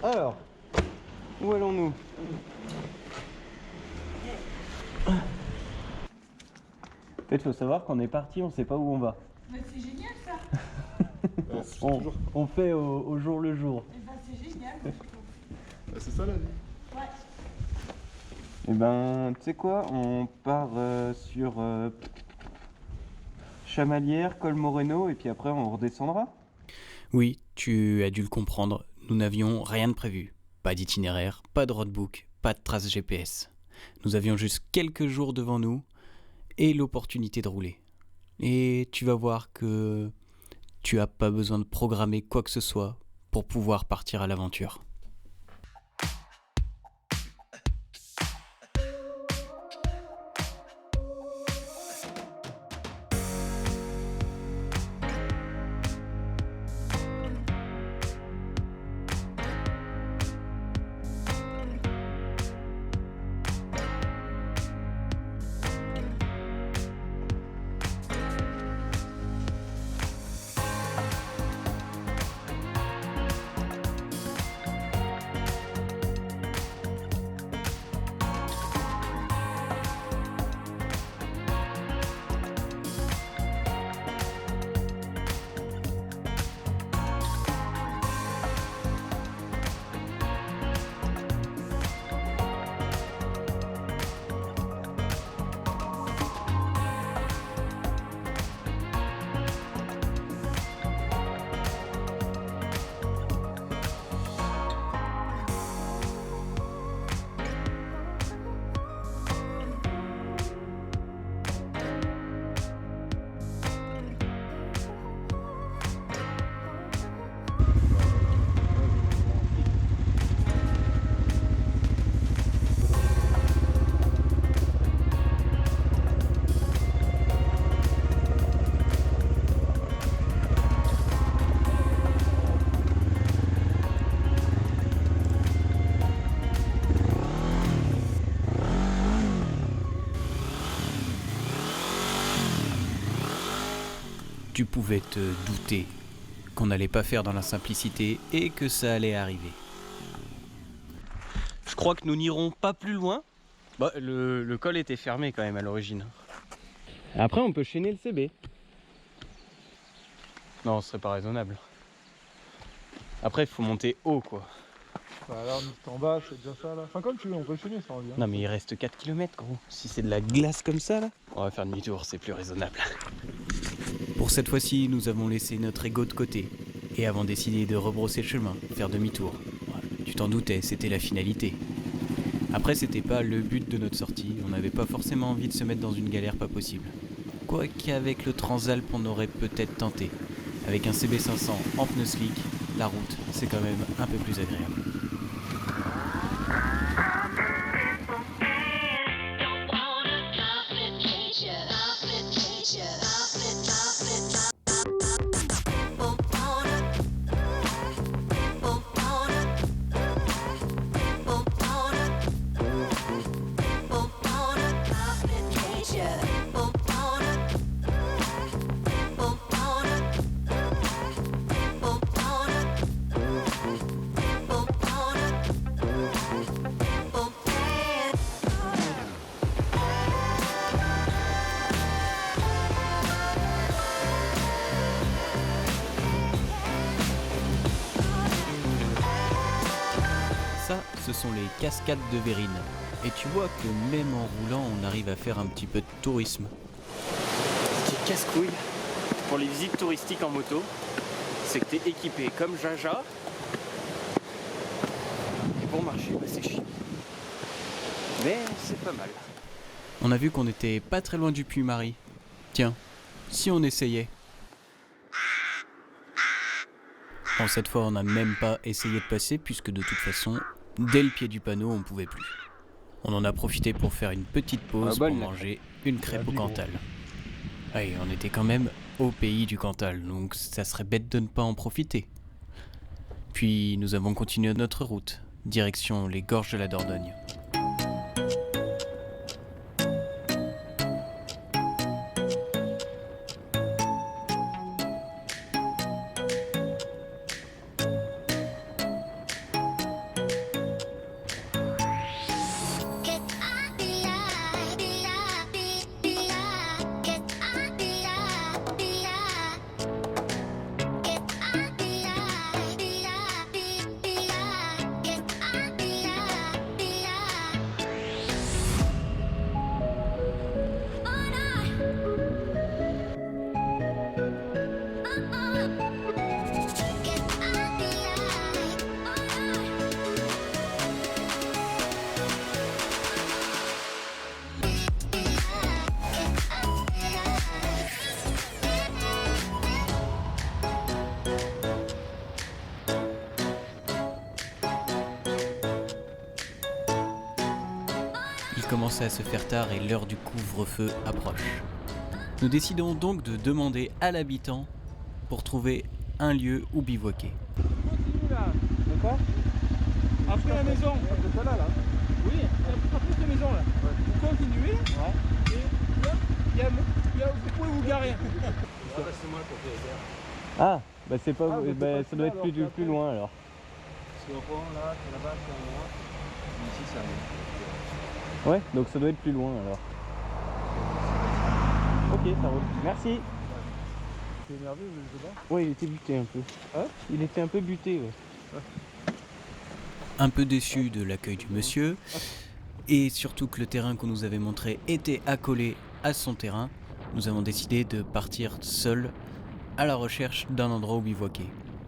Alors, où allons-nous? En fait, faut savoir qu'on est parti, on sait pas où on va. Mais c'est génial ça. On fait au jour le jour. Et ben c'est génial. C'est ça la vie. Ouais. Et ben, tu sais quoi? On part sur Chamalières, Col Moreno, et puis après on redescendra. Oui, tu as dû le comprendre, nous n'avions rien de prévu. Pas d'itinéraire, pas de roadbook, pas de traces GPS. Nous avions juste quelques jours devant nous et l'opportunité de rouler. Et tu vas voir que tu n'as pas besoin de programmer quoi que ce soit pour pouvoir partir à l'aventure. Tu pouvais te douter qu'on n'allait pas faire dans la simplicité et que ça allait arriver. Je crois que nous n'irons pas plus loin. Bah, le col était fermé quand même à l'origine. Après, on peut chaîner le CB. Non, ce serait pas raisonnable. Après, il faut monter haut, quoi. Bah là, on est en bas, c'est déjà ça là. Enfin, comme tu veux, on peut finir, ça revient. Non, mais il reste 4 km, gros. Si c'est de la glace comme ça, là, on va faire demi-tour, c'est plus raisonnable. Pour cette fois-ci, nous avons laissé notre ego de côté et avons décidé de rebrosser le chemin, faire demi-tour. Ouais, tu t'en doutais, c'était la finalité. Après, c'était pas le but de notre sortie, on n'avait pas forcément envie de se mettre dans une galère pas possible. Quoiqu'avec le Transalp, on aurait peut-être tenté. Avec un CB500 en pneus slick, la route, c'est quand même un peu plus agréable. Ça, ce sont les cascades de Vérine. Et tu vois que même en roulant, on arrive à faire un petit peu de tourisme. Ce qui est casse-couille pour les visites touristiques en moto, c'est que t'es équipé comme Jaja. Et pour marcher, bah c'est chiant. Mais c'est pas mal. On a vu qu'on était pas très loin du Puy-Marie. Tiens, si on essayait. Bon, cette fois, on n'a même pas essayé de passer, puisque de toute façon, dès le pied du panneau, on pouvait plus. On en a profité pour faire une petite pause pour manger une crêpe au Cantal. Oui, on était quand même au pays du Cantal, donc ça serait bête de ne pas en profiter. Puis nous avons continué notre route, direction les gorges de la Dordogne. commençait à se faire tard et l'heure du couvre-feu approche. Nous décidons donc de demander à l'habitant pour trouver un lieu où bivouaquer. Continue là. D'accord. Après la maison. C'est ça là. Oui, après cette maison là. Vous continuez. Ouais. Et là, vous pouvez vous garer. C'est moi le propriétaire. Ah, bah c'est pas. Ah, mais bah, c'est pas ça doit ça, être alors, plus après. loin alors. Parce qu'au fond, là, là-bas, c'est un endroit. Ici, c'est un endroit. Ouais, donc ça doit être plus loin alors. Ok, ça roule. Merci. T'es énervé, je sais pas. Ouais, il était buté un peu. Hein? Il était un peu buté, ouais. Un peu déçu de l'accueil du monsieur, et surtout que le terrain qu'on nous avait montré était accolé à son terrain, nous avons décidé de partir seuls à la recherche d'un endroit où bivouaquer.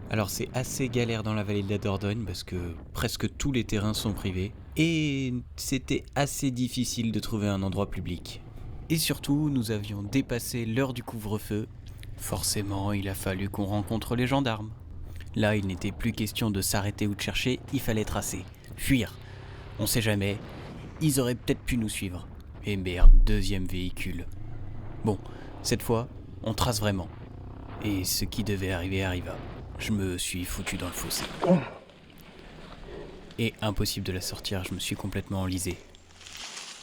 Alors c'est assez galère dans la vallée de la Dordogne parce que presque tous les terrains sont privés, et c'était assez difficile de trouver un endroit public. Et surtout, nous avions dépassé l'heure du couvre-feu. Forcément, il a fallu qu'on rencontre les gendarmes. Là, il n'était plus question de s'arrêter ou de chercher, il fallait tracer, fuir. On sait jamais, ils auraient peut-être pu nous suivre. Et merde, deuxième véhicule. Bon, cette fois, on trace vraiment. Et ce qui devait arriver arriva. Je me suis foutu dans le fossé. Et impossible de la sortir, je me suis complètement enlisé.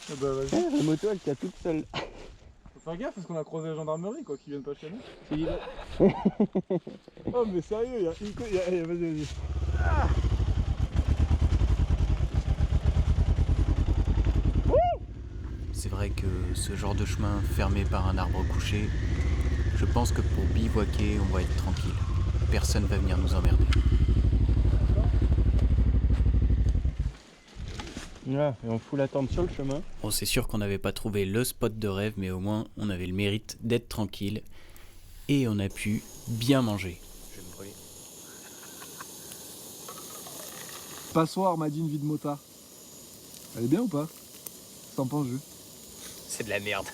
Ah bah vas-y. La moto elle tient toute seule. Faut faire gaffe parce qu'on a croisé la gendarmerie quoi, qui viennent pas chez nous. C'est dit là. Oh mais sérieux, il y a une co... Allez, vas-y. C'est vrai que ce genre de chemin fermé par un arbre couché, je pense que pour bivouaquer, on va être tranquille. Personne va venir nous emmerder. Là, et on fout la tente sur le chemin. Bon, c'est sûr qu'on n'avait pas trouvé le spot de rêve, mais au moins on avait le mérite d'être tranquille. Et on a pu bien manger. Je vais me brûler. Passoire m'a dit une vie de motard. Elle est bien ou pas? T'en penses, Jules? C'est de la merde.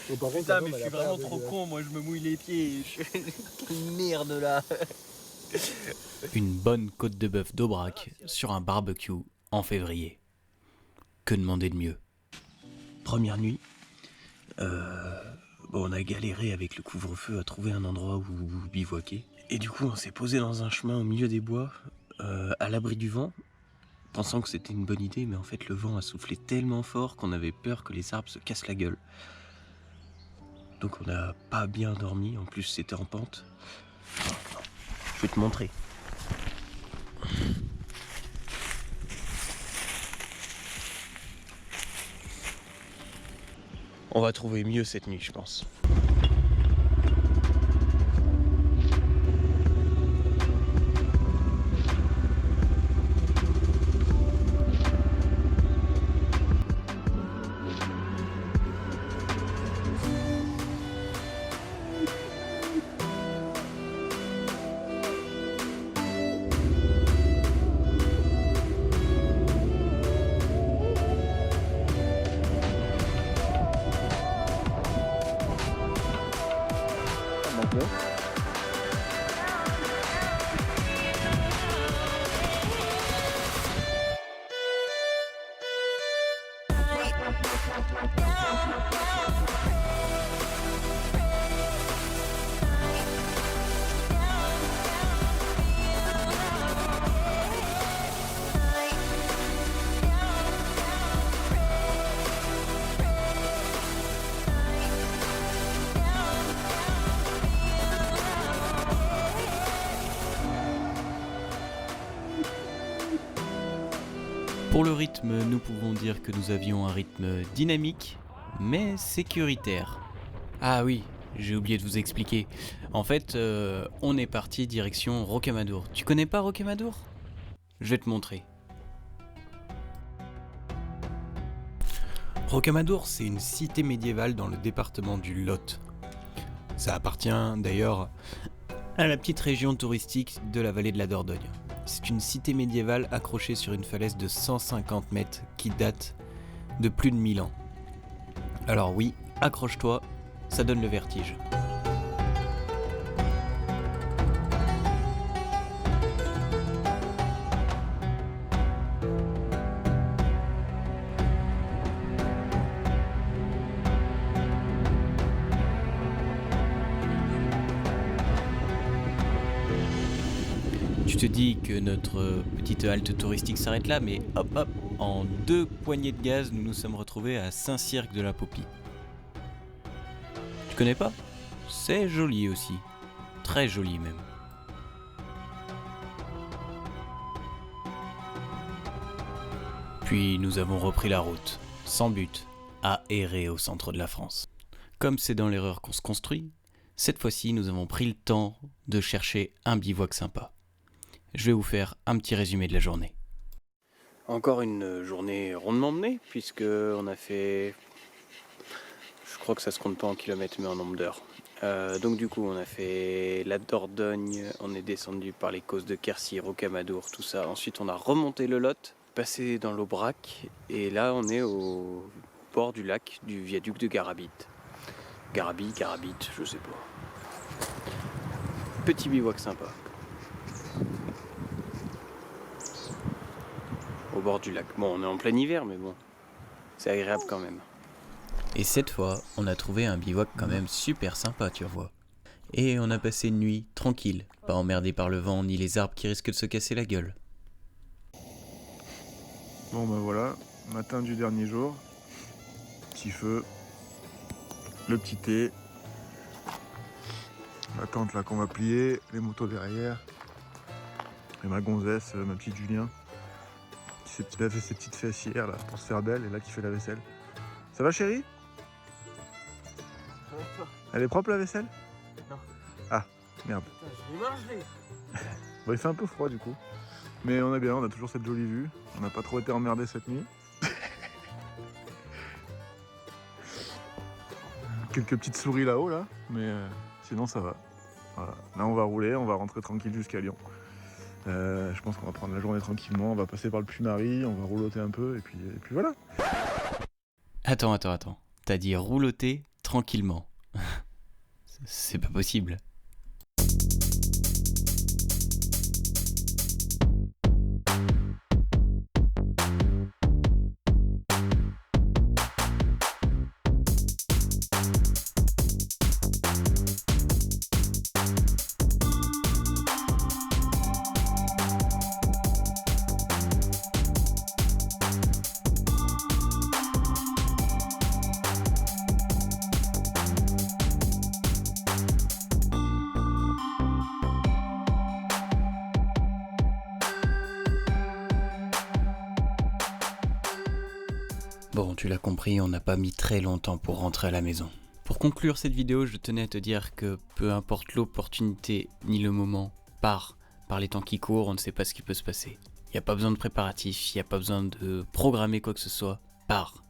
Putain, mais je suis vraiment trop con, moi je me mouille les pieds. Quelle merde là. Une bonne côte de bœuf d'Aubrac sur un barbecue en février. Que demander de mieux? Première nuit, on a galéré avec le couvre-feu à trouver un endroit où bivouaquer. Et du coup, on s'est posé dans un chemin au milieu des bois, à l'abri du vent, pensant que c'était une bonne idée, mais en fait le vent a soufflé tellement fort qu'on avait peur que les arbres se cassent la gueule. Donc on n'a pas bien dormi, en plus c'était en pente. Je vais te montrer. On va trouver mieux cette nuit, je pense. Pour le rythme, nous pouvons dire que nous avions un rythme dynamique, mais sécuritaire. Ah oui, j'ai oublié de vous expliquer. En fait, on est parti direction Rocamadour. Tu connais pas Rocamadour ? Je vais te montrer. Rocamadour, c'est une cité médiévale dans le département du Lot. Ça appartient d'ailleurs à la petite région touristique de la vallée de la Dordogne. C'est une cité médiévale accrochée sur une falaise de 150 mètres qui date de plus de 1000 ans. Alors oui, accroche-toi, ça donne le vertige. Tu te dis que notre petite halte touristique s'arrête là, mais hop hop, en 2 poignées de gaz, nous nous sommes retrouvés à Saint-Cirque de la Popie. Tu connais pas? C'est joli aussi. Très joli même. Puis nous avons repris la route, sans but, à errer au centre de la France. Comme c'est dans l'erreur qu'on se construit, cette fois-ci nous avons pris le temps de chercher un bivouac sympa. Je vais vous faire un petit résumé de la journée. Encore une journée rondement menée, puisque on a fait... Je crois que ça se compte pas en kilomètres, mais en nombre d'heures. Donc du coup, on a fait la Dordogne, on est descendu par les causses de Quercy, Rocamadour, tout ça. Ensuite, on a remonté le Lot, passé dans l'Aubrac, et là, on est au bord du lac du viaduc de Garabit. Garabit, je sais pas. Petit bivouac sympa. Au bord du lac. Bon, on est en plein hiver, mais bon, c'est agréable quand même. Et cette fois, on a trouvé un bivouac quand même super sympa, tu vois. Et on a passé une nuit tranquille, pas emmerdé par le vent ni les arbres qui risquent de se casser la gueule. Bon ben voilà, matin du dernier jour, petit feu, le petit thé, la tente là qu'on va plier, les motos derrière, et ma gonzesse, ma petite Julien, qui a fait ses petites fessières là pour se faire belle et là qui fait la vaisselle. Ça va chérie? Elle est propre la vaisselle? Non. Ah, merde. Putain, je l'ai mangé. Bon, il fait un peu froid du coup. Mais on est bien, on a toujours cette jolie vue. On n'a pas trop été emmerdé cette nuit. Quelques petites souris là-haut là, mais sinon ça va. Voilà. Là on va rouler, on va rentrer tranquille jusqu'à Lyon. Je pense qu'on va prendre la journée tranquillement, on va passer par le Puy-Marie, on va rouloter un peu et puis voilà. Attends. T'as dit rouloter tranquillement. C'est pas possible. Bon, tu l'as compris, on n'a pas mis très longtemps pour rentrer à la maison. Pour conclure cette vidéo, je tenais à te dire que peu importe l'opportunité ni le moment, par les temps qui courent, on ne sait pas ce qui peut se passer. Il n'y a pas besoin de préparatifs, il n'y a pas besoin de programmer quoi que ce soit, pars.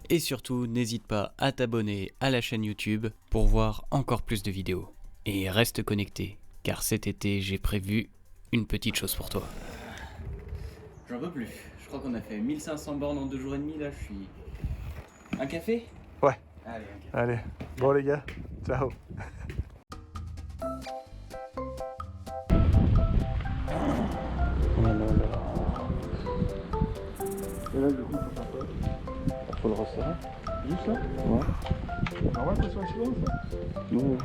Et surtout, n'hésite pas à t'abonner à la chaîne YouTube pour voir encore plus de vidéos. Et reste connecté, car cet été, j'ai prévu une petite chose pour toi. J'en peux plus. Je crois qu'on a fait 1500 bornes en 2 jours et demi, là, je suis... Un café? Ouais. Allez, un café. Allez, bon les gars, ciao. Et là, du coup, faut faire quoi? Faut le resserrer. Juste là? Ouais. Normal que ce soit chinois ça? Ouais.